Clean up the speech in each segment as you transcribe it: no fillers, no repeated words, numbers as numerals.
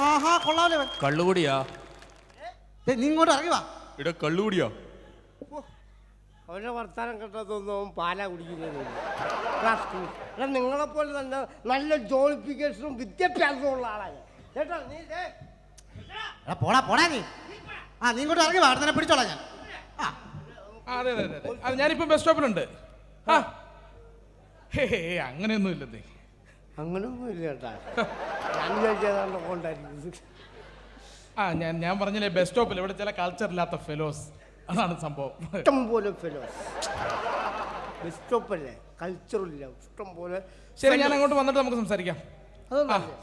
ആഹാ കൊള്ളാലോ. കള്ളുകൂടിയാ? നീ ഇങ്ങോട്ട് ഇറങ്ങി വാ. ഇവിടെ കള്ളുകൂടിയാ? അവരുടെ വർത്താനം കേട്ടതൊന്നും അവൻ പാലാ കുടിക്കുന്നതില്ല. നിങ്ങളെപ്പോലെ തന്നെ നല്ല ജോലിഫിക്കേഷനും വിദ്യാഭ്യാസവും ഉള്ള ആളാണ് കേട്ടോ. നീ പോടാ പോടാ നീ. നീ ഇങ്ങോട്ട് ഇറങ്ങി വാ, അടുത്തന്നെ പിടിച്ചോളാം ഞാൻ. അതെ അതെ അതെ അതെ, ഞാനിപ്പം ബസ് സ്റ്റോപ്പിലുണ്ട്. ആ അങ്ങനെയൊന്നും ഇല്ലെന്നേ. അങ്ങനൊന്നും ഇല്ല കേട്ടാ. ഞാൻ വിചാരിച്ചതാണ്ട് കൊണ്ടായിരിക്കും. ഞാൻ പറഞ്ഞില്ലേ ബസ് സ്റ്റോപ്പിൽ ഇവിടെ ചില കൾച്ചർ ഇല്ലാത്ത ഫെലോസ്, അതാണ് സംഭവം. ഇഷ്ടം പോലെ ഫെലോസ് ബസ് സ്റ്റോപ്പല്ലേ, കൾച്ചറില്ല, ഇഷ്ടം പോലെ. ശരി, ഞാൻ അങ്ങോട്ട് വന്നിട്ട് നമുക്ക് സംസാരിക്കാം.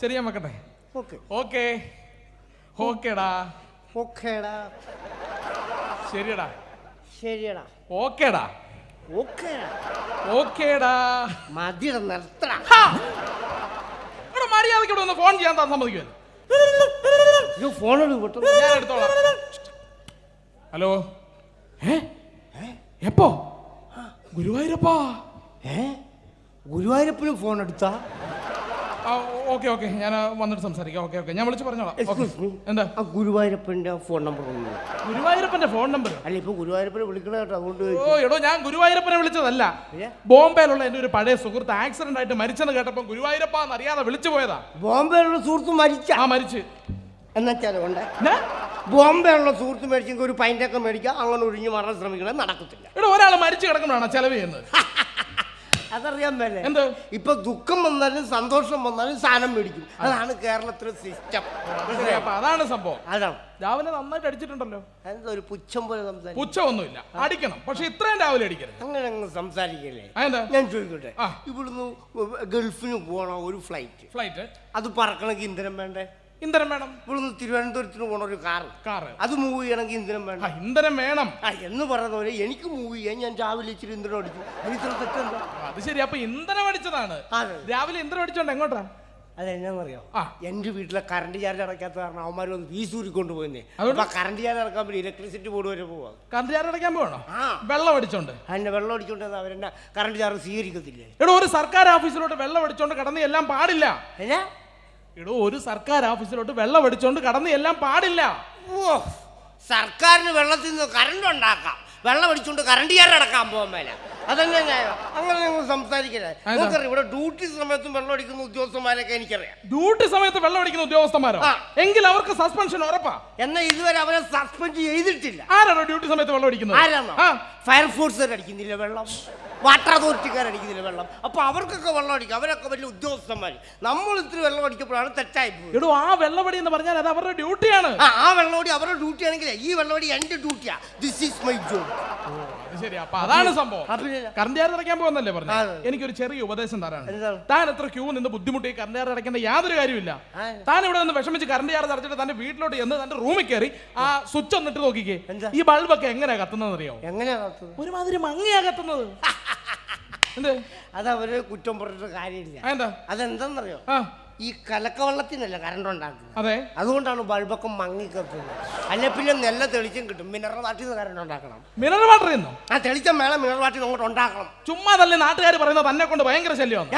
ശരി, ഞാൻ വെക്കട്ടെ. ഓക്കെ ഓക്കെ ഓക്കേടാ. ഓക്കേടാ. ശരിയടാ. ശരിയടാ. ഓക്കേടാ. ഓക്കേടാ. ഓക്കേടാ. മതിയുടെ നിർത്തടാ. ഇവിടെ മര്യാദയ്ക്ക് ഇവിടെ ഒന്ന് ഫോൺ ചെയ്യാൻ താൻ സമ്മതിക്കുമല്ലോ. ഫോൺ എടുക്കും, ഞാൻ എടുത്തോളാം. ഹലോ. എപ്പോ? ഗുരുവായൂരപ്പാ. ഗുരുവായൂരപ്പനും ഫോൺ എടുത്താ? ഓക്കെ ഓക്കെ, ഞാൻ വന്നിട്ട് സംസാരിക്കാം. ഓക്കെ ഓക്കെ, ഞാൻ വിളിച്ച് പറഞ്ഞോളാം. എന്താ ഗുരുവായൂരപ്പന്റെ ഫോൺ നമ്പർ? ഗുരുവായൂരപ്പന്റെ ഫോൺ നമ്പർ അല്ല, ഇപ്പൊ ഗുരുവായൂരപ്പനെ വിളിക്കണ കേട്ടോ, അതുകൊണ്ട്. എടോ, ഞാൻ ഗുരുവായൂരപ്പനെ വിളിച്ചതല്ല. ബോംബെയിലുള്ള എന്റെ ഒരു പഴയ സുഹൃത്ത് ആക്സിഡന്റ് ആയിട്ട് മരിച്ചെന്ന് കേട്ടപ്പോ ഗുരുവായൂരപ്പ എന്നറിയാതെ വിളിച്ചു പോയതാ. ബോംബെയിലുള്ള സുഹൃത്ത് മരിച്ച? മരിച്ചു. എന്നുവെച്ചാലോ കൊണ്ട് ബോംബെയുള്ള സുഹൃത്ത് മേടിച്ചെങ്കിൽ ഒരു പൈൻ്റൊക്കെ മേടിക്കാം, അങ്ങനെ ഒഴിഞ്ഞു മാറാൻ ശ്രമിക്കണേ, നടക്കത്തില്ല. ഇവിടെ ഒരാൾ മരിച്ചു കിടക്കുമ്പോഴാണ് ചെലവ് ചെയ്യുന്നത്. അതറിയാൻ മേലെ. എന്ത്? ഇപ്പൊ ദുഃഖം വന്നാലും സന്തോഷം വന്നാലും സാധനം മേടിക്കും. അതാണ് കേരളത്തിലെ സിസ്റ്റം. അതാണ് സംഭവം. അതാണ്. രാവിലെ നന്നായിട്ട് അടിച്ചിട്ടുണ്ടല്ലോ. എന്താ ഒരു പുച്ഛം പോലെ സംസാരിക്കും? പുച്ഛമൊന്നുമില്ല, അടിക്കണം, പക്ഷെ ഇത്രയും രാവിലെ അടിക്കരുത്. അങ്ങനെ അങ്ങ് സംസാരിക്കല്ലേ. ഞാൻ ചോദിക്കട്ടെ, ഇവിടുന്ന് ഗൾഫിന് പോകണ ഒരു ഫ്ലൈറ്റ് അത് പറക്കണമെങ്കിൽ ഇന്ധനം വേണ്ടേ? ഇന്ധനം വേണം. ഇവിടുന്ന് തിരുവനന്തപുരത്തിന് പോണ ഒരു കാറ് അത് മൂവ് ചെയ്യണമെങ്കിൽ ഇന്ധനം വേണം. ഇന്ധനം വേണം എന്ന് പറയുന്ന പോലെ എനിക്ക് മൂവ് ചെയ്യാൻ ഞാൻ രാവിലെ ഇച്ചിരി ഇന്ധനം അടിച്ചു. അതിത്ര തെറ്റെന്താ? അത് ശരി. അപ്പൊ ഇന്ധനം അടിച്ചതാണ്. രാവിലെ ഇന്ധനം അടിച്ചോണ്ട് എങ്ങോട്ടാ? അതെന്നാന്നറിയോ, എന്റെ വീട്ടിലെ കറണ്ട് ചാർജ് അടയ്ക്കാത്ത കാരണം അവന്മാർ വന്ന് ഫീസ് ഊരിക്കൊണ്ട് പോയെന്നേ. അപ്പൊ കറണ്ട് ചാർജ് അടക്കാൻ പറ്റും, ഇലക്ട്രിസിറ്റി ബോർഡ് വരെ പോവാ. കറണ്ട് ചാർജ് അടയ്ക്കാൻ പോകണോ? വെള്ളം അടിച്ചോണ്ട്. അതിന്റെ വെള്ളം അടിച്ചോണ്ട് അവരെന്നെ കറണ്ട് ചാർജ് സ്വീകരിക്കത്തില്ലേ? എടോ, ഒരു സർക്കാർ ഓഫീസിലോട്ട് വെള്ളം അടിച്ചോണ്ട് കടന്ന് എല്ലാം പാടില്ല. എടോ, ഒരു സർക്കാർ ഓഫീസിലോട്ട് വെള്ളം അടിച്ചോണ്ട് കടന്ന് എല്ലാം പാടില്ല. ഓ, സർക്കാരിന് വെള്ളത്തിൽ നിന്ന് കറണ്ട് ഉണ്ടാക്കാം, വെള്ളം അടിച്ചോണ്ട് കറണ്ട് ചാർജ് അടക്കാൻ പോകാൻ മേല. അതെന്നെ ന്യായം? അങ്ങനെ നിങ്ങൾ സംസാരിക്കല്ലേ. നമുക്കറിയാം, ഇവിടെ ഡ്യൂട്ടി സമയത്തും വെള്ളം അടിക്കുന്ന ഉദ്യോഗസ്ഥന്മാരൊക്കെ എനിക്കറിയാം. ഡ്യൂട്ടി സമയത്ത് വെള്ളം അടിക്കുന്ന ഉദ്യോഗസ്ഥന്മാരോ? എങ്കിൽ അവർക്ക് സസ്പെൻഷൻ ഉറപ്പാ. എന്നാൽ ഇതുവരെ അവരെ സസ്പെൻഡ് ചെയ്തിട്ടില്ല. ആരാണോ ഡ്യൂട്ടി സമയത്ത് വെള്ളം അടിക്കുന്നത്? ആരാണോ? ഫയർഫോഴ്സുകാർ അടിക്കുന്നില്ല വെള്ളം, വാട്ടർ അതോറിറ്റിക്കാർ അടിക്കുന്നില്ല വെള്ളം. അപ്പൊ അവർക്കൊക്കെ വെള്ളം അടിക്കും, അവരൊക്കെ വലിയ ഉദ്യോഗസ്ഥന്മാർ. നമ്മൾ ഇത്തിരി വെള്ളം അടിക്കപ്പോഴാണ് തെറ്റായി പോയത്. എടോ, ആ വെള്ളമടി എന്ന് പറഞ്ഞാൽ അത് അവരുടെ ഡ്യൂട്ടിയാണ്. ആ വെള്ളമടി അവരുടെ ഡ്യൂട്ടി ആണെങ്കിൽ ഈ വെള്ളമടി എന്റെ ഡ്യൂട്ടിയാ. This is my job. ശരി, അപ്പൊ അതാണ് സംഭവം. കറണ്ട് ചാർജ് അടയ്ക്കാൻ പോകുന്നല്ലേ പറഞ്ഞു? എനിക്കൊരു ചെറിയ ഉപദേശം തരാണ്. താൻ എത്ര ക്യൂ നിന്ന് ബുദ്ധിമുട്ടി കറണ്ട് ചാർജ് അടയ്ക്കേണ്ട യാതൊരു കാര്യമില്ല. താൻ ഇവിടെ നിന്ന് വിഷമിച്ച് കറണ്ട് ചാർജ് അടച്ചിട്ട് തന്റെ വീട്ടിലോട്ട് ചെന്ന് തന്റെ റൂമിൽ കയറി ആ സ്വിച്ച് ഒന്നിട്ട് നോക്കിക്കേ. ഈ ബൾബൊക്കെ എങ്ങനെയാ കത്തുന്നത് അറിയാമോ? എങ്ങനെയാ കത്തുന്നത്? ഒരുമാതിരി മങ്ങിയാ കത്തുന്നത്. അതവര് കുറ്റം പറഞ്ഞിട്ട് കാര്യമില്ല. അതെന്താന്നറിയോ, ഈ കലക്കവെള്ളത്തിനല്ല കറണ്ട് ഉണ്ടാക്കുന്നത്. അതെ, അതുകൊണ്ടാണ് ബൾബൊക്കെ മങ്ങി കത്തുന്നത്. അല്ലെ പിന്നെ നല്ല തെളിച്ചം കിട്ടും. മിനറൽ വാട്ടിൽ നിന്ന് കറണ്ട് ഉണ്ടാക്കണം. മിനറൽ വാട്ടർ തെളിച്ചം വേണം, മിനറൽ വാട്ടിൽ അങ്ങോട്ട് ഉണ്ടാക്കണം. ചുമ്മാ തന്നെ നാട്ടുകാർ പറയുന്നത് തന്നെ കൊണ്ട് ഭയങ്കര ശല്യമാണ്.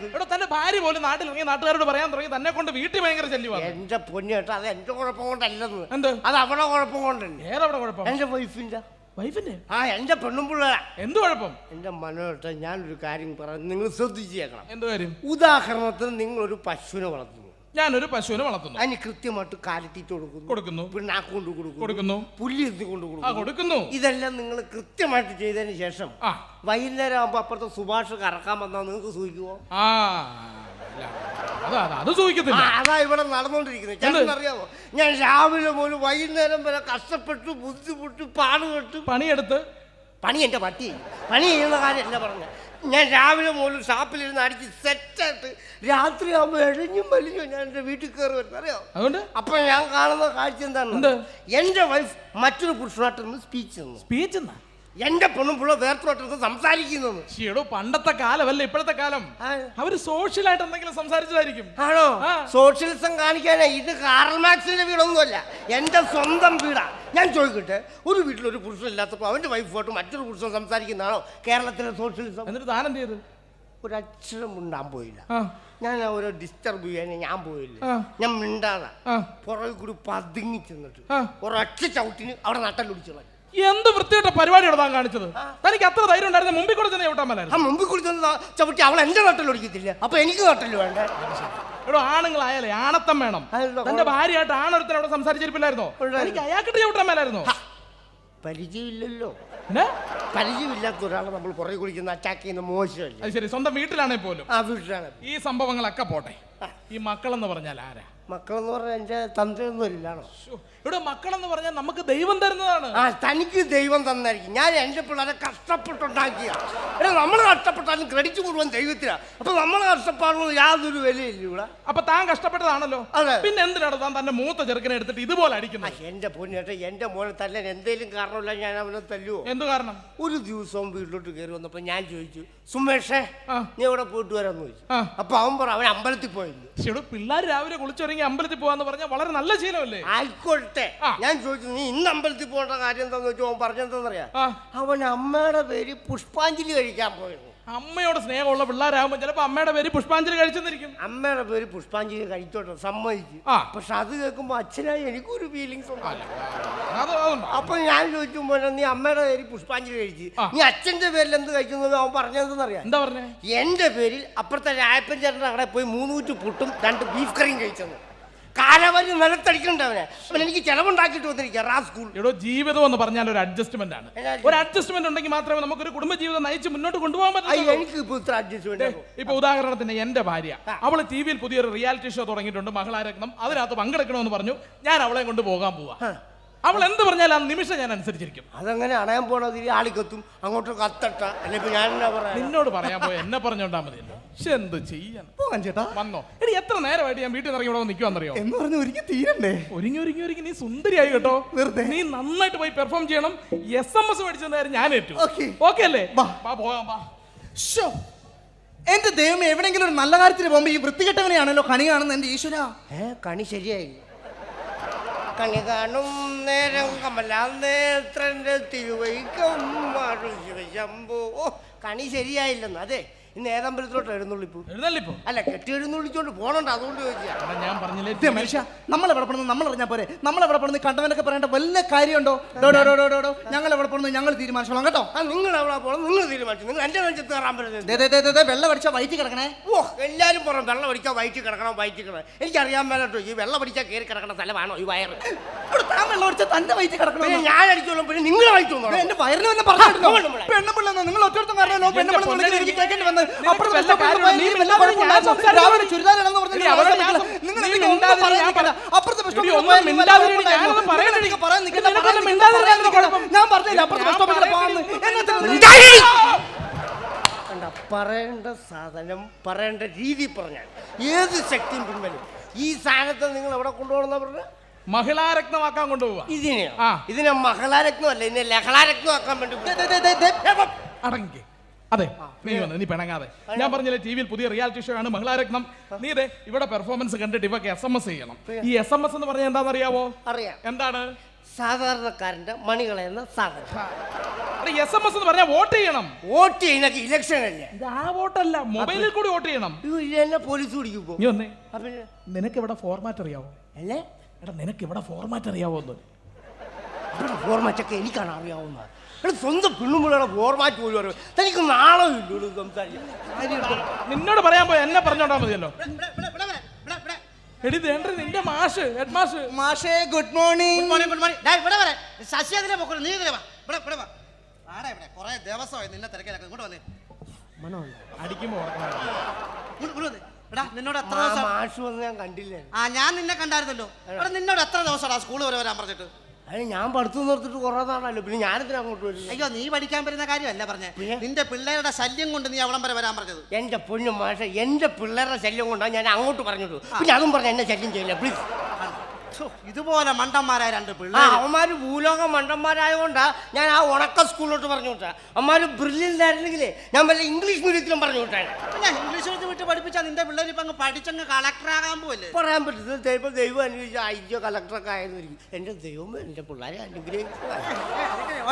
ഇവിടെ തന്റെ ഭാര്യ പോലും നാട്ടിൽ ഇറങ്ങി നാട്ടുകാരോട് പറയാൻ തുടങ്ങി തന്നെ കൊണ്ട് വീട്ടിൽ ഭയങ്കര ശല്യമാണ്. എന്റെ പൊന്നു കേട്ടോ, അത് എന്റെ കുഴപ്പം കൊണ്ടല്ലെന്ന്. എന്ത്? അത് അവളുടെ കുഴപ്പം കൊണ്ടല്ലേ. ഏതവിടെ കുഴപ്പം? എന്റെ വൈഫിന്റെ. വൈഫിന്റെ? എന്റെ പെണ്ണും പിള്ളേരാ. എന്ത് കുഴപ്പം? എന്റെ മനോട്ട് ഞാനൊരു കാര്യം പറയാം, നിങ്ങൾ ശ്രദ്ധിച്ച് കേൾക്കണം. എന്ത് കാര്യം? ഉദാഹരണത്തിന് നിങ്ങളൊരു പശുവിനെ വളർത്തുന്നു. ഞാനൊരു പശുവിനെ വളർത്തുന്നു. അതിന് കൃത്യമായിട്ട് കാലിത്തീറ്റ കൊടുക്കുന്നു, പിണ്ണാക്ക് കൊണ്ട് കൊടുക്കുന്നു, പുല്ല് എത്തി കൊണ്ട് കൊടുക്കുന്നു. ഇതെല്ലാം നിങ്ങൾ കൃത്യമായിട്ട് ചെയ്തതിന് ശേഷം വൈകുന്നേരം ആകുമ്പോ അപ്പുറത്തെ സുഭാഷ് കറക്കാൻ വന്നാൽ നിങ്ങൾക്ക് സൂഹിക്കുവോ? അതാ ഇവിടെ നടന്നുകൊണ്ടിരിക്കുന്നത്. അറിയാമോ, ഞാൻ രാവിലെ പോലും വൈകുന്നേരം വരെ കഷ്ടപ്പെട്ടു ബുദ്ധിമുട്ടി പാടുപെട്ട് പണി എന്റെ പട്ടി പണി ചെയ്യുന്ന കാര്യമല്ല പറഞ്ഞ. ഞാൻ രാവിലെ പോലും ഷാപ്പിലിരുന്ന് അടിച്ച് സെറ്റായിട്ട് രാത്രി ആകുമ്പോൾ എഴഞ്ഞും വലിഞ്ഞും ഞാൻ എന്റെ വീട്ടിൽ കയറി വരുന്നത് അറിയാമോ? അതുകൊണ്ട് അപ്പൊ ഞാൻ കാണുന്ന കാഴ്ച എന്താണ്, എന്റെ വൈഫ് മറ്റൊരു പുരുഷനായിട്ടൊന്ന് സ്പീച്ച് എന്റെ പെണ്ണും പിള്ള വേർത്തോട്ടത്ത് സംസാരിക്കുന്നത്. പണ്ടത്തെ കാലമല്ല ഇപ്പോഴത്തെ കാലം. അവര് സോഷ്യലായിട്ട് എന്തെങ്കിലും സംസാരിച്ചതായിരിക്കും. ആണോ? സോഷ്യലിസം കാണിക്കാനേ. ഇത് കാറൽ മാർക്സിന്റെ വീടൊന്നുമല്ല, എന്റെ സ്വന്തം വീടാ. ഞാൻ ചോദിക്കട്ടെ, ഒരു വീട്ടിലൊരു പുരുഷൻ ഇല്ലാത്തപ്പോൾ അവന്റെ വൈഫുമായിട്ട് മറ്റൊരു പുരുഷൻ സംസാരിക്കുന്നതാണോ കേരളത്തിലെ സോഷ്യലിസം? എന്നിട്ട് താൻ എന്ത് ചെയ്ത്? ഒരക്ഷരം മിണ്ടാൻ പോയില്ല. ആ. ഞാൻ അവരെ ഡിസ്റ്റർബ് ചെയ്യാൻ ഞാൻ പോയില്ല. ആ. ഞാൻ മിണ്ടാതെ ആ. പുറകെ കൂടി പതുങ്ങി ചെന്നിട്ട് ആ. ഒരൊറ്റ ചവിട്ടിന് അവിടെ നട്ടല്ലൊടിച്ചു. എന്ത് വൃത്തികെട്ട പരിപാടിയാണ് താൻ കാണിച്ചത്? തനിക്ക് അത്ര ധൈര്യം ഉണ്ടായിരുന്ന മുമ്പിൽ കൂടെ തന്നെ ചവിട്ടാൻ മേലായിരുന്നു. ആ മുമ്പിൽ കൂടി ചെന്ന് ചവിട്ടി അവൾ എന്റെ നട്ടല്ലൊടിക്കത്തില്ല. അപ്പൊ എനിക്ക് നട്ടല് വേണ്ടേ? എടോ, ആണുങ്ങളായാലേ ആണത്തം വേണം. തന്റെ ഭാര്യയായിട്ട് ആണൊരുത്തൻ അവിടെ സംസാരിച്ചിരിപ്പില്ലായിരുന്നോ? എനിക്ക് അയാൾക്കിട്ട് ചവിട്ടാൻ മേലായിരുന്നോ? പരിചയമില്ലല്ലോ. പിന്നെ പരിചയമില്ലാത്ത ഒരാളെ നമ്മൾ പുറകെ കുടിക്കുന്ന അറ്റാക്ക് ചെയ്യുന്ന മോശമല്ലേ? അത് ശരി, സ്വന്തം വീട്ടിലാണേ പോലും. ആ വീട്ടിലാണ്. ഈ സംഭവങ്ങളൊക്കെ പോട്ടെ, ഈ മക്കളെന്ന് പറഞ്ഞാൽ ആരാ? മക്കളെന്ന് പറഞ്ഞാൽ എന്റെ തന്ത്രയൊന്നും ഇല്ലാണോ? ഇവിടെ മക്കളെന്ന് പറഞ്ഞാൽ നമുക്ക് ദൈവം തരുന്നതാണ്. ആ തനിക്ക് ദൈവം തന്നായിരിക്കും. ഞാൻ എന്റെ പിള്ളേരെ കഷ്ടപ്പെട്ടുണ്ടാക്കിയ. എടാ നമ്മൾ കഷ്ടപ്പെട്ടാലും ക്രെഡിറ്റ് മുഴുവൻ ദൈവത്തിനാ. അപ്പൊ നമ്മൾ കഷ്ടപ്പാടുള്ള യാതൊരു വിലയില്ല ഇവിടെ. അപ്പൊ താൻ കഷ്ടപ്പെട്ടതാണല്ലോ. അതെ. പിന്നെ എന്തിനാണ് താൻ തന്റെ മൂത്ത ചെറുക്കനെ എടുത്തിട്ട് ഇതുപോലെ അടിക്കുന്നത്? എന്റെ പൊന്നേട്ട എന്റെ മോനെ തല്ലാൻ എന്തേലും കാരണമില്ല ഞാൻ അവനെ തല്ലുവോ? എന്ത് കാരണം? ഒരു ദിവസവും വീട്ടിലോട്ട് കയറി വന്നപ്പോ ഞാൻ ചോദിച്ചു, സുമേഷേ നീ എവിടെ പോയിട്ട് വരാന്ന് ചോദിച്ചു. അപ്പൊ അവൻ പറ അവൻ അമ്പലത്തിൽ പോയില്ല. ശരി, പിള്ളേർ രാവിലെ കുളിച്ചൊരുങ്ങി അമ്പലത്തിൽ പോവാന്ന് പറഞ്ഞാൽ വളരെ നല്ല ശീലമല്ലേ? ആയിക്കോട്ടെ. ഞാൻ ചോദിച്ചു നീ ഇന്ന് അമ്പലത്തിൽ പോകേണ്ട കാര്യം എന്താന്ന് വെച്ചു. അവൻ പറഞ്ഞെന്താന്നറിയാ? അവൻ അമ്മയുടെ പേര് പുഷ്പാഞ്ജലി കഴിക്കാൻ പോയിരുന്നു. അമ്മയോട് സ്നേഹമുള്ള പിള്ളേരാകുമ്പോ ചിലപ്പോ അമ്മയുടെ പേര് പുഷ്പാഞ്ജലി കഴിച്ചെന്നിരിക്കും. അമ്മയുടെ പേര് പുഷ്പാഞ്ജലി കഴിച്ചോട്ടെ, സമ്മതിച്ചു. പക്ഷെ അത് കേൾക്കുമ്പോ അച്ഛനായി എനിക്കൊരു ഫീലിങ്സ് ഉണ്ട്. അപ്പൊ ഞാൻ ചോദിച്ചു പോലെ നീ അമ്മയുടെ പേര് പുഷ്പാഞ്ജലി കഴിച്ച് നീ അച്ഛന്റെ പേരിൽ എന്ത് കഴിക്കുന്നത്? അവൻ പറഞ്ഞതെന്നറിയാം. എന്താ പറഞ്ഞേ? എന്റെ പേരിൽ അപ്പുറത്തെ രായപ്പൻ ചേട്ടൻ്റെ അവിടെ പോയി 3 ഊറ്റ് പുട്ടും 2 ബീഫ് കറിയും കഴിച്ചെന്ന്. കാലവരി നിലത്തടിക്കണ്ടവനെ അവൻ എനിക്ക് ചെലവുണ്ടാക്കിയിട്ട് വന്നിരിക്കുക. എടോ, ജീവിതം എന്ന് പറഞ്ഞാൽ ഒരു അഡ്ജസ്റ്റ്മെന്റ് ആണ്. ഒരു അഡ്ജസ്റ്റ്മെന്റ് ഉണ്ടെങ്കിൽ മാത്രമേ നമുക്ക് ഒരു കുടുംബ ജീവിതം നയിച്ച് മുന്നോട്ട് കൊണ്ടുപോകാൻ പറ്റൂ. എനിക്ക് ഇപ്പൊ അഡ്ജസ്റ്റ്മെന്റ്. ഇപ്പൊ ഉദാഹരണത്തിന് എന്റെ ഭാര്യ, അവള് ടിവിയിൽ പുതിയൊരു റിയാലിറ്റി ഷോ തുടങ്ങിയിട്ടുണ്ട്, മകളാരത്നം. അതിനകത്ത് പങ്കെടുക്കണമെന്ന് പറഞ്ഞു. ഞാൻ അവളെ കൊണ്ട് പോകാൻ പോവാ. അവൾ എന്ത് പറഞ്ഞാലും ആ നിമിഷം ഞാൻ അനുസരിച്ചിരിക്കും. അതങ്ങനെ അണയാൻ പോണത് ആളിക്കത്തും അങ്ങോട്ട് കത്തട്ട അല്ലെ. ഇപ്പൊ ഞാൻ നിന്നോട് പറയാൻ പോയ എന്നെ പറഞ്ഞോണ്ടാ മതിയല്ലോ. പക്ഷെ എന്ത് ചെയ്യാൻ ചേട്ടാ? വന്നോ? എടി, എത്ര നേരമായിട്ട് ഞാൻ വീട്ടിൽ ഇറങ്ങി ഇവിടെ നിൽക്കുവാന്നറിയോ? എന്ന് പറഞ്ഞു ഒരുങ്ങി തീരണ്ടേ? ഒരുങ്ങി നീ സുന്ദരിയായി കേട്ടോ. നീ നന്നായിട്ട് പോയി പെർഫോം ചെയ്യണം. SMS മേടിച്ചെന്ന കാര്യം ഞാൻ ഏറ്റു. ഓക്കെ അല്ലേ? പോകാം. എന്റെ ദൈവം, എവിടെയെങ്കിലും ഒരു നല്ല കാര്യത്തിന് പോകുമ്പോ ഈ വൃത്തികെട്ടവനെയാണല്ലോ കണി കാണുന്നത്. എന്റെ ഈശ്വര, കണി ശരിയായി. കണി കാണും നേരം കമലാനേത്രന്റെ തിരുവൈക്കം ശിവശംഭോ. കണി ശരിയായില്ലെന്ന്. അതെ, ഇന്ന് ഏതമ്പലത്തിലോട്ട് എഴുന്നള്ളിപ്പോ അല്ല കെട്ടി എഴുന്നള്ളിച്ചോണ്ട് പോണുണ്ട്. അതുകൊണ്ട് ചോദിച്ചാ ഞാൻ പറഞ്ഞില്ലേ മനുഷ്യ, നമ്മൾ എവിടെ പോണെന്ന് നമ്മൾ അറിഞ്ഞാ പോരെ. നമ്മൾ എവിടെ പോണെന്ന് കണ്ടവനൊക്കെ പറയേണ്ട വല്ല കാര്യമുണ്ടോ? ഞങ്ങൾ എവിടെ പോണെന്ന് ഞങ്ങൾ തീരുമാനിച്ചോളാം കേട്ടോ. നിങ്ങൾ എവിടെ പോകണം നിങ്ങൾ തീരുമാനിച്ചു. നിങ്ങൾ എന്റെ നെഞ്ചത്ത് കയറാൻ പറ്റുന്നത് വെള്ളം അടിച്ചാൽ വയറ്റി കിടക്കണേ. ഓ, എല്ലാരും പറയും വെള്ളം അടിച്ചാൽ വയറ്റി കിടക്കണം. എനിക്കറിയാൻ മേലോട്ടോ ഈ വെള്ളം അടിച്ചാൽ കയറി കിടക്കണ സ്ഥലമാണോ ഈ വയറ്? താൻ വെള്ളം അടിച്ചാൽ തന്റെ വയറ്റി കിടക്കണം. ഞാൻ അടിച്ചോളും, പിന്നെ നിങ്ങൾ വയറ്റോളൂ. എന്റെ വയറിന് വന്ന് പറഞ്ഞു പെണ്ണുപിള്ള നിങ്ങൾ ഒറ്റ കാരണം പെണ്ണുപിള്ള വന്ന് പറയേണ്ട സാധനം പറയേണ്ട രീതി പറഞ്ഞാൽ ഏത് ശക്തിയും പിൻവലും. ഈ സാധനത്തെ നിങ്ങൾ എവിടെ കൊണ്ടുപോകണമെന്നാ പറഞ്ഞ? മഹിളാരത്നമാക്കാൻ കൊണ്ടുപോവാ. ഇതിനെ മഹിളാരത്നം അല്ല, ഇതിനെ ലഹളാരത്നം ആക്കാൻ വേണ്ടി. അടങ്ങി. അതെ, നീ പിണങ്ങാതെ. ഞാൻ പറഞ്ഞില്ലേ ടിവിയിൽ പുതിയ റിയാലിറ്റി ഷോ ആണ് മഹിളാരത്നം. നീ ഇതേ ഇവിടെ പെർഫോമൻസ് കണ്ടിട്ട് ഇവക്ക് SMS ചെയ്യണം. ഈ SMS എന്ന് പറഞ്ഞാൽ എന്താണെന്നറിയാവോ? അറിയാം. എന്താണ്? സാധാരണക്കാരന്റെ മണികളെന്ന സാധനം. SMS എന്ന് പറഞ്ഞാൽ വോട്ട് ചെയ്യണം. വോട്ട് ചെയ്യുന്നൊക്കെ ഇലക്ഷൻ അല്ലേ? ആ വോട്ടല്ല, മൊബൈലിൽ കൂടി വോട്ട് ചെയ്യണം. എന്നെ പോലീസ് പിടിക്കുമ്പോ നീ വന്നേ. നിനക്ക് ഇവിടെ ഫോർമാറ്റ് അറിയാവോ? അല്ലേ? എടാ, നിനക്ക് ഇവിടെ ഫോർമാറ്റ് അറിയാവോ? ഫോർമാറ്റ് ഒക്കെ എനിക്കാണ് അറിയാവുന്ന. സ്വന്തം പെണ്ണുമ്പിള്ളയുടെ ഫോർമാറ്റ് പോലും അറിയാം. തനിക്ക് നാളെ നിന്നോട് പറയാൻ പോയി എന്നെ പറഞ്ഞോണ്ടാ മതിയല്ലോ. എടി നിന്റെ മാഷ്, ഹെഡ് മാഷ്. മാഷേ ഗുഡ് മോർണിംഗ്. ശശി അതിലെ പൊക്കണം. നീ ഇതിലെ വാ. ആടാ ഇവിടെ കുറെ ദിവസമായി നിന്നെ തിരക്കിലൊക്കെ. ഇങ്ങോട്ട് വന്നേ. അടിക്കുമ്പോ നിന്നോട് എത്ര ദിവസം മാഷ് വന്ന് ഞാൻ കണ്ടില്ലേ? ഞാൻ നിന്നെ കണ്ടായിരുന്നല്ലോ. നിന്നോട് എത്ര ദിവസമാ സ്കൂളിൽ വരെ വരാൻ പറഞ്ഞിട്ട്? അത് ഞാൻ പഠിത്തം നിർത്തിട്ട് കുറേ നാളല്ലോ. പിന്നെ ഞാനെന്തിനാ അങ്ങോട്ട് വരും? അയ്യോ, നീ പഠിക്കാൻ പറ്റുന്ന കാര്യമല്ല പറഞ്ഞേ. നിന്റെ പിള്ളേരുടെ ശല്യം കൊണ്ട് നീ അവിടം വരെ വരാൻ പറഞ്ഞത്. എന്റെ പൊന്നു മാഷ, എന്റെ പിള്ളേരുടെ ശല്യം കൊണ്ടാണ് ഞാൻ അങ്ങോട്ട് പറഞ്ഞിട്ടു. പിന്നെ അതും പറഞ്ഞ എന്നെ ശല്യം ചെയ്യില്ല പ്ലീസ്. ഇതുപോലെ മണ്ടന്മാരായ രണ്ട് ആ പിള്ളേർ അവന്മാര് ഭൂലോക മണ്ടന്മാരായതുകൊണ്ടാ ഞാൻ ആ ഉണക്ക സ്കൂളിലോട്ട് പറഞ്ഞു വിട്ടാ. അവന്മാര് ബ്രില്യൻ്റ് ആയിരുന്നെങ്കിലേ ഞാൻ വല്ല ഇംഗ്ലീഷ് മീഡിയത്തിലും പറഞ്ഞു വിട്ടാണ്. പിന്നെ ഇംഗ്ലീഷ് എടുത്ത് വിട്ട് പഠിപ്പിച്ചാൽ നിന്റെ പിള്ളേർ ഇപ്പൊ അങ്ങ് പഠിച്ചങ്ങ് കളക്ടറാകാൻ പോവല്ലേ? പറയാൻ പറ്റുന്നത് ചിലപ്പോൾ ദൈവം അനുഭവിച്ച ഐക്യ കളക്ടറൊക്കെ ആയിരുന്നിരിക്കും. എൻ്റെ ദൈവമേ എൻ്റെ പിള്ളേരെ അനുഗ്രഹിക്കുക.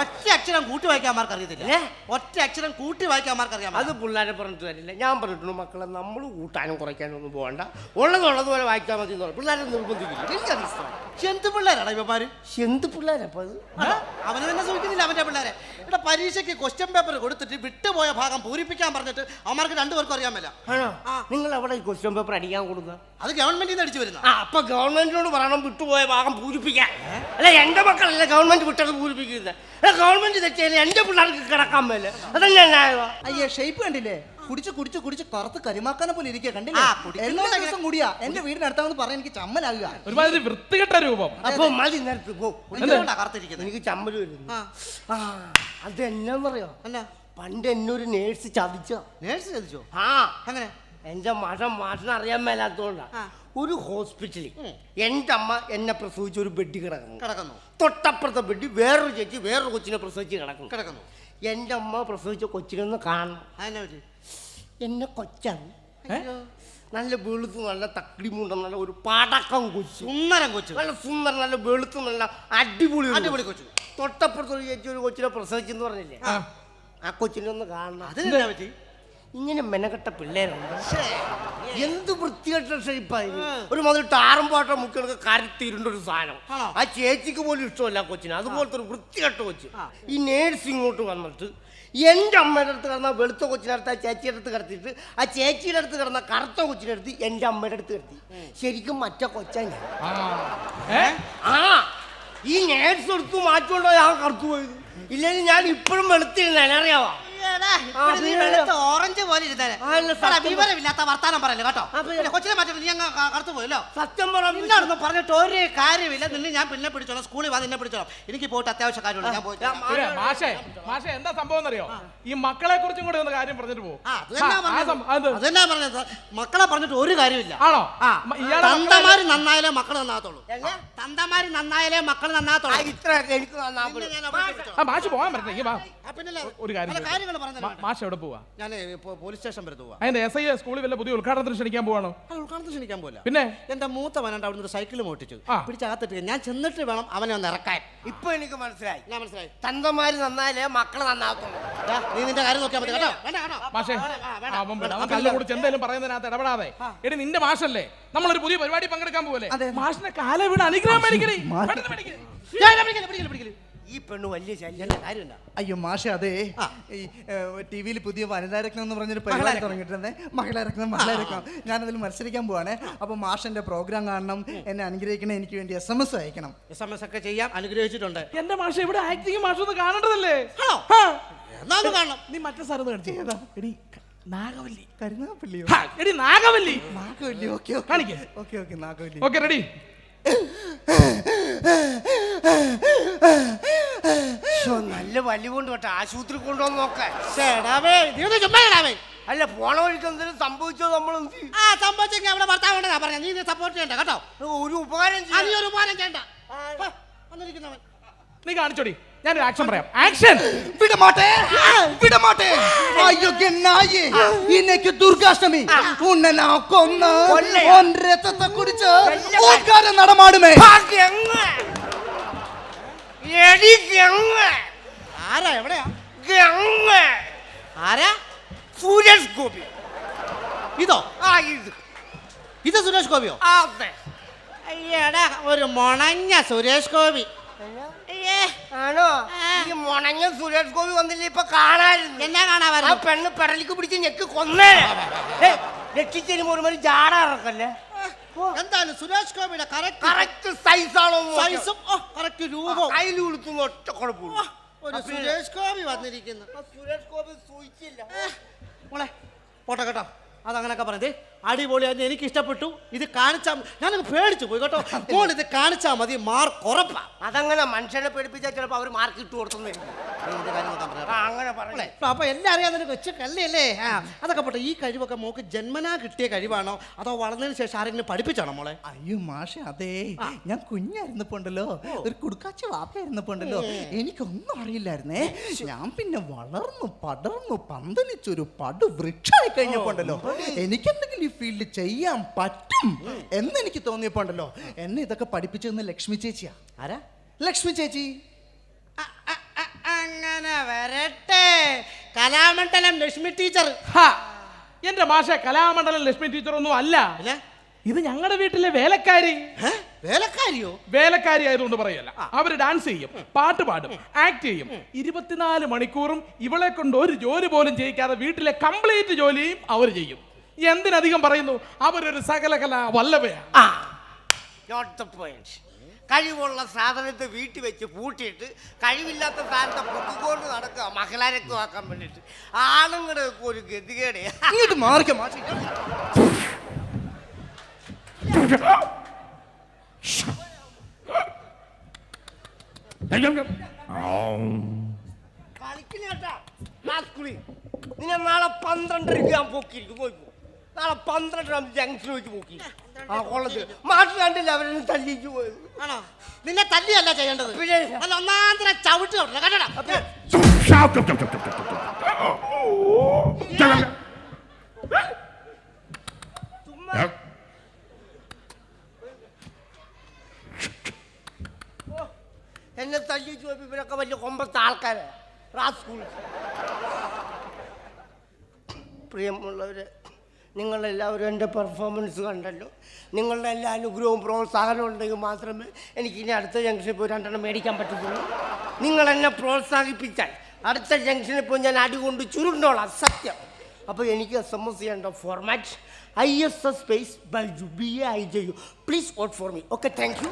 ഒറ്റ അക്ഷരം കൂട്ടി വായിക്കാന്മാർക്ക് അറിയത്തില്ല. ഒറ്റ അക്ഷരം കൂട്ടി വായിക്കാന്മാർക്ക് അറിയാം. അത് പിള്ളേരെ പറഞ്ഞിട്ട് വരില്ല. ഞാൻ പറഞ്ഞിട്ടുണ്ട് മക്കളെ നമ്മൾ കൂട്ടാനും കുറയ്ക്കാനും ഒന്നും പോകണ്ട, ഉള്ളതുള്ളതുപോലെ വായിച്ചാൽ മതി എന്ന് പറഞ്ഞു. പിള്ളേരെ നിർബന്ധിക്കില്ല. എനിക്കത് ഇഷ്ടമാണ്. എന്ത് പിള്ളേരാണ് ഇവന്മാര്? എന്ത് പിള്ളേരപ്പ അത്? അവന് തന്നെ സൂചിക്കുന്നില്ല അവന്റെ പിള്ളേരെ. ഇവിടെ പരീക്ഷയ്ക്ക് ക്വസ്റ്റ്യൻ പേപ്പർ കൊടുത്തിട്ട് വിട്ടുപോയ ഭാഗം പൂരിപ്പിക്കാൻ പറഞ്ഞിട്ട് അവന്മാർക്ക് രണ്ടുപേർക്കും അറിയാൻ മേല. ആണോ? നിങ്ങൾ എവിടെ ഈ ക്വസ്റ്റ്യൻ പേപ്പർ അടിക്കാൻ കൊടുക്കുക? അത് ഗവൺമെന്റിൽ നിന്ന് അടിച്ചു വരുന്ന. അപ്പൊ ഗവൺമെന്റിനോട് പറയണം വിട്ടുപോയ ഭാഗം പൂരിപ്പിക്കാൻ. അല്ല എന്റെ മക്കളല്ല ഗവൺമെന്റ് വിട്ടത് പൂരിപ്പിക്കുന്നത്. ഗവൺമെന്റ് തെറ്റിയാലും എന്റെ പിള്ളേർക്ക് കിടക്കാൻ മേലെ. അതല്ലേ ന്യായമാ? അയ്യോ ഷേപ്പ് കണ്ടില്ലേ? കുടിച്ച് കുടിച്ച് കുടിച്ച് കറുത്ത് കരിമാക്കാനെ പോലെ ഇരിക്കുക കണ്ടില്ലേ? എല്ലാ ദിവസം കൂടിയാ എന്റെ വീടിനടുത്താന്ന് പറയാൻ എനിക്ക് ചമ്മലാകുക. ഒരുമാതിരി വൃത്തികെട്ട രൂപം. അപ്പൊ മതി നേരത്തെ പോ. കറുത്തിരിക്കുന്നത് എനിക്ക് ചമ്മല് വരുന്നു. അത് എന്നാന്നറിയോ? അല്ല പണ്ട് എന്നെ ഒരു നേഴ്സ് ചതിച്ചോ. നേഴ്സ് ചതിച്ചോ? ആ അങ്ങനെ എന്റെ മാഷിനെ അറിയാൻ മേലാത്തോണ്ടാ. ഒരു ഹോസ്പിറ്റലിൽ എൻ്റെ അമ്മ എന്നെ പ്രസവിച്ച ഒരു ബെഡ് കിടക്കുന്നു. തൊട്ടപ്പുറത്തെ ബെഡ് വേറൊരു ചേച്ചി വേറൊരു കൊച്ചിനെ പ്രസവിച്ച് കിടക്കുന്നു. എൻ്റെ അമ്മ പ്രസവിച്ച കൊച്ചിനൊന്ന് കാണണം. എന്നെ കൊച്ചാണ്, നല്ല വെളുത്ത് നല്ല തക്കിടി മുണ്ട നല്ല ഒരു പടക്കം കൊച്ചു, സുന്ദരം കൊച്ചു, നല്ല സുന്ദരം നല്ല വെളുത്ത് നല്ല അടിപൊളി കൊച്ചു. തൊട്ടപ്പുറത്തൊരു ചേച്ചി ഒരു കൊച്ചിനെ പ്രസവിച്ചെന്ന് പറഞ്ഞില്ലേ, ആ കൊച്ചിനെ ഒന്ന് കാണണം. അതിനെ പറ്റി ഇങ്ങനെ മെനക്കെട്ട പിള്ളേരുണ്ട്. എന്ത് വൃത്തികെട്ട ഷേപ്പായി. ഒരു മുതൽ ടാറും പാട്ടം മുക്കിയൊക്കെ കരുത്തിരുണ്ടൊരു സാധനം. ആ ചേച്ചിക്ക് പോലും ഇഷ്ടമല്ല കൊച്ചിന്. അതുപോലത്തെ ഒരു വൃത്തികെട്ട കൊച്ച്. ഈ നേഴ്സ് ഇങ്ങോട്ട് വന്നിട്ട് എൻ്റെ അമ്മയുടെ അടുത്ത് കിടന്ന വെളുത്ത കൊച്ചിനടുത്ത് ആ ചേച്ചിയുടെ അടുത്ത് കിടത്തിയിട്ട് ആ ചേച്ചിയുടെ അടുത്ത് കിടന്ന കറുത്ത കൊച്ചിനടുത്ത് എൻ്റെ അമ്മയുടെ അടുത്ത് കിടത്തി. ശരിക്കും മറ്റേ കൊച്ചാ ഞാൻ. ഈ നേഴ്സ് എടുത്ത് മാറ്റുകൊണ്ടോ ഞാൻ കറുത്തു പോയത്. ഇല്ലെങ്കിൽ ഞാൻ ഇപ്പോഴും വെളുത്തിരുന്നേനെ. അറിയാവോ? ഓറഞ്ച് പോലെ വിവരമില്ലാത്ത വർത്താനം പറയല്ലോ കേട്ടോ. കൊച്ചിനെ മാറ്റി നീ അങ്ങ് കറുത്തു പോയല്ലോ. സത്യം പറഞ്ഞു പറഞ്ഞിട്ട് ഒരു കാര്യമില്ല. നിന്നെ ഞാൻ പിന്നെ പിടിച്ചോളാം. സ്കൂളിൽ വന്ന് നിന്നെ പിടിച്ചോളാം. എനിക്ക് പോയിട്ട് അത്യാവശ്യ കാര്യമുണ്ട്. ഞാൻ പോയിട്ട് മാഷേ എന്താ സംഭവം എന്നറിയോ? ഈ മക്കളെ കുറിച്ചും കൂടെ ഒന്ന് കാര്യം പറഞ്ഞിട്ട് പോകും. അതെന്നാ പറഞ്ഞത്? മക്കളെ പറഞ്ഞിട്ട് ഒരു കാര്യമില്ല. ആണോ? തന്തമാര് നന്നായാലേ മക്കൾ നന്നാകത്തുള്ളൂ. തന്തമാര് നന്നായാലേ മക്കൾ നന്നാകത്തുള്ളൂ. ഇത്രയൊക്കെ എനിക്ക് മാഷ് പോകാൻ പറ്റില്ല. ഒരു കാര്യം മാഷ് എവിടെ പോവാ? ഞാൻ പോലീസ് സ്റ്റേഷൻ വരെ പോവാ. അതിന്റെ SI സ്കൂളിൽ വല്ല പുതിയ ഉദ്ഘാടനത്തിന് ക്ഷണിക്കാൻ പോവാണോ? ഉദ്ഘാടനത്തിന് ക്ഷണിക്കാൻ പോല. പിന്നെ എന്റെ മൂത്തവനുണ്ട് അവിടുന്ന് ഒരു സൈക്കിൾ മോട്ടിച്ചു പിടിച്ചകത്തിട്ട് ഞാൻ ചെന്നിട്ട് വേണം അവനെ ഒന്ന് ഇറക്കാൻ. ഇപ്പൊ എനിക്ക് മനസ്സിലായി. ഞാൻ മനസ്സിലായി. തന്തമാര് നന്നായാലേ മക്കളെ നന്നാകത്തുള്ളൂ. നീ നിന്റെ കാര്യം നോക്കിയാൽ മതി കേട്ടോ. മാഷേ അവൻ കല്ലുകൂടിച്ച് എന്തായാലും പറയുന്നതിനകത്ത് ഇടപെടാതെ. എടി നിന്റെ മാഷല്ലേ, നമ്മളൊരു പുതിയ പരിപാടി പങ്കെടുക്കാൻ പോവല്ലേ? മാഷിനെ കാലേ വീണ് അനുഗ്രഹം മേടിക്കണേ. ഈ പെണ്ണ് വലിയ ശല്യം കാര്യമില്ല. അയ്യോ മാഷെ, അതെ ഈ TV-യിൽ പുതിയ വനിതാരത്നം എന്ന് പറഞ്ഞൊരു പരിപാടി തുടങ്ങിയിട്ടുണ്ടേ. മകളരത്നം. ഞാനതിൽ മത്സരിക്കാൻ പോവാണേ. അപ്പൊ മാഷന്റെ പ്രോഗ്രാം കാണണം, എന്നെ അനുഗ്രഹിക്കണം, എനിക്ക് വേണ്ടി SMS അയക്കണം. SMS ഒക്കെ ചെയ്യാം, അനുഗ്രഹിച്ചിട്ടുണ്ട്. എന്റെ മാഷ ഇവിടെ ആക്ടിങ് മാഷൊന്ന് കാണേണ്ടതല്ലേ? നീ മറ്റേ സ്ഥലത്ത് കാണിച്ചു. എടി നാഗവല്ലി. കരുനാഗപ്പള്ളിയോ? എടി നാഗവല്ലി. ഓക്കെ കാണിക്കേ. ഓക്കെ നാഗവല്ലി. Okay ready. നല്ല വലി കൊണ്ട് കേട്ടോ ആശുപത്രി കൊണ്ടുവന്ന് നോക്കാൻ. അല്ല പോണ വഴിക്ക് എന്തെങ്കിലും സംഭവിച്ചോ? നമ്മൾ സംഭവിച്ചെങ്കിൽ അവിടെ ഭർത്താവ് പറഞ്ഞ നീ സപ്പോർട്ട് ചെയ്യണ്ട കേട്ടോ. ഒരു ഉപകാരം ചെയ്യണ്ട. നീ കാണിച്ചോടി, ഞാനൊരു ആക്ഷൻ പറയാം. ആക്ഷൻ. അയ്യോ നായേ, ഇന്നേക്ക് ദുർഗാഷ്ടമി. ഉന്നെ നാ കൊന്ന് രക്തത്തെ കുടിച്ച് ഓർക്കാരം നടമാടുമേ. ആരാ എവിടെയാ? ആരാ? സുരേഷ് ഗോപി. ഇതോ? ഇത് സുരേഷ് ഗോപിയോ? അയ്യടാ, ഒരു മുണഞ്ഞ സുരേഷ് ഗോപി. ആണോ? ഈ മുണഞ്ഞ സുരേഷ് ഗോപി വന്നില്ല ഇപ്പൊ കാണാനില്ല. എന്നാ കാണാൻ? ആ പെണ്ണ് പെടലിക്ക് പിടിച്ച് ഞെക്ക് കൊന്നേ. രക്ഷിച്ചതിന് ഒരു മണി ജാട ഇറക്കല്ലേ. എന്തായാലും സുരേഷ് ഗോപിയുടെ കറക്റ്റ് സൈസാണോ? സൈസും കറക്റ്റ് രൂപവും കയ്യിൽ വിളിക്കുന്ന ഒറ്റ കുഴപ്പമില്ല. ഒരു സുരേഷ് ഗോപി വന്നിരിക്കുന്നു. സുരേഷ് ഗോപി സൂചിച്ചില്ല. മോളെ പോട്ടെ കേട്ടോ. അതങ്ങനൊക്കെ പറഞ്ഞത് അടിപൊളിയായിരുന്നു, എനിക്ക് ഇഷ്ടപ്പെട്ടു. ഇത് കാണിച്ചാൽ ഞാനങ്ങ് പേടിച്ചു പോയി കേട്ടോ. മോൾ ഇത് കാണിച്ചാൽ മതി, മാർക്ക് ഉറപ്പാ. അതങ്ങനെ മനുഷ്യനെ പേടിപ്പിച്ചാൽ ചിലപ്പോൾ അവർ മാർക്ക് ഇട്ട് കൊടുത്തുന്നില്ല. അങ്ങനെ പറഞ്ഞേ. അപ്പൊ എല്ലാം അറിയാതെ കൊച്ചു കല്ലിയല്ലേ. അതൊക്കെ പോട്ടെ, ഈ കഴിവൊക്കെ മോക്ക് ജന്മനാ കിട്ടിയ കഴിവാണോ അതോ വളർന്നതിന് ശേഷം ആരെങ്കിലും പഠിപ്പിച്ചാണോ മോളെ? അയ്യോ മാഷെ, അതെ, ഞാൻ കുഞ്ഞായിരുന്നപ്പോണ്ടല്ലോ, ഒരു കുടുക്കാച്ചി വാപ്പയായിരുന്നപ്പോണ്ടല്ലോ, എനിക്കൊന്നും അറിയില്ലായിരുന്നേ. ഞാൻ പിന്നെ വളർന്നു പടർന്നു പന്തലിച്ചൊരു വൃക്ഷമായി കഴിഞ്ഞപ്പോണ്ടല്ലോ, എനിക്കെന്തെങ്കിലും ഈ ഫീൽഡ് ചെയ്യാൻ പറ്റും എന്നെനിക്ക് തോന്നിയപ്പോണ്ടല്ലോ, എന്നെ ഇതൊക്കെ പഠിപ്പിച്ചതെന്ന് ലക്ഷ്മി ചേച്ചിയാ. ആരാ? ലക്ഷ്മി ചേച്ചി. അങ്ങനെ വരട്ടെ, കലാമണ്ഡലം ലക്ഷ്മി ടീച്ചർ. എന്റെ മാഷെ, കലാമണ്ഡലം ലക്ഷ്മി ടീച്ചർ ഒന്നും അല്ല. ഇത് ഞങ്ങളുടെ വീട്ടിലെ വേലക്കാരി. വേലക്കാരിയോ? വേലക്കാരി ആയതുകൊണ്ട് പറയല്ല. അവര് ഡാൻസ് ചെയ്യും, പാട്ട് പാടും, ആക്ട് ചെയ്യും. 24 മണിക്കൂറും ഇവളെ കൊണ്ട് ഒരു ജോലി പോലും ചെയ്യിക്കാതെ വീട്ടിലെ കംപ്ലീറ്റ് ജോലിയും അവർ ചെയ്യും. എന്തിനധികം പറയുന്നു, അവരൊരു സകലകല വല്ലഭയാണ്. കഴിവുള്ള സാധനത്തെ വീട്ടിൽ വെച്ച് പൂട്ടിയിട്ട് കഴിവില്ലാത്ത സാധനത്തെ പൊക്കിക്കൊണ്ട് നടക്കുക മഹിളാരക്തമാക്കാൻ വേണ്ടിയിട്ട്. ആണുങ്ങളുടെ ഒരു ഗതികേടെ. ഇങ്ങോട്ട് മാറിക്കാം മാഷെ. കളിക്കില്ലേട്ടാ നിന്നെ നാളെ 12:30 ഞാൻ പൊക്കിയിരിക്കും. പോയിപ്പോ നാളെ 12:30 ജംഗ്ഷനിൽ വെച്ച് പോക്കി. ആ കൊള്ളത്തിൽ മാറ്റി കണ്ടില്ല, അവരെന്നെ തല്ലിച്ചു പോയത്. ആണോ? നിന്നെ തല്ലിയല്ല ചെയ്യേണ്ടത്, അല്ല ഒന്നാന്തര ചവിട്ട് കേട്ടോടാ. എന്നെ തല്ലിച്ചു പോയപ്പോ ഇവരൊക്കെ വലിയ കൊമ്പത്തെ ആൾക്കാരെ. പ്രിയമുള്ളവരെ, നിങ്ങളെല്ലാവരും എൻ്റെ പെർഫോമൻസ് കണ്ടല്ലോ. നിങ്ങളുടെ എല്ലാ അനുഗ്രഹവും പ്രോത്സാഹനവും ഉണ്ടെങ്കിൽ മാത്രമേ എനിക്ക് ഇനി അടുത്ത ജംഗ്ഷനിൽ പോയി 2 മേടിക്കാൻ പറ്റത്തുള്ളൂ. നിങ്ങളെന്നെ പ്രോത്സാഹിപ്പിച്ചാൽ അടുത്ത ജംഗ്ഷനിൽ പോയി ഞാൻ അടികൊണ്ട് ചുരുണ്ടോളാം, സത്യം. അപ്പോൾ എനിക്ക് SMS ചെയ്യേണ്ട format ISS space BAIJU. Please vote for me. Okay, thank you.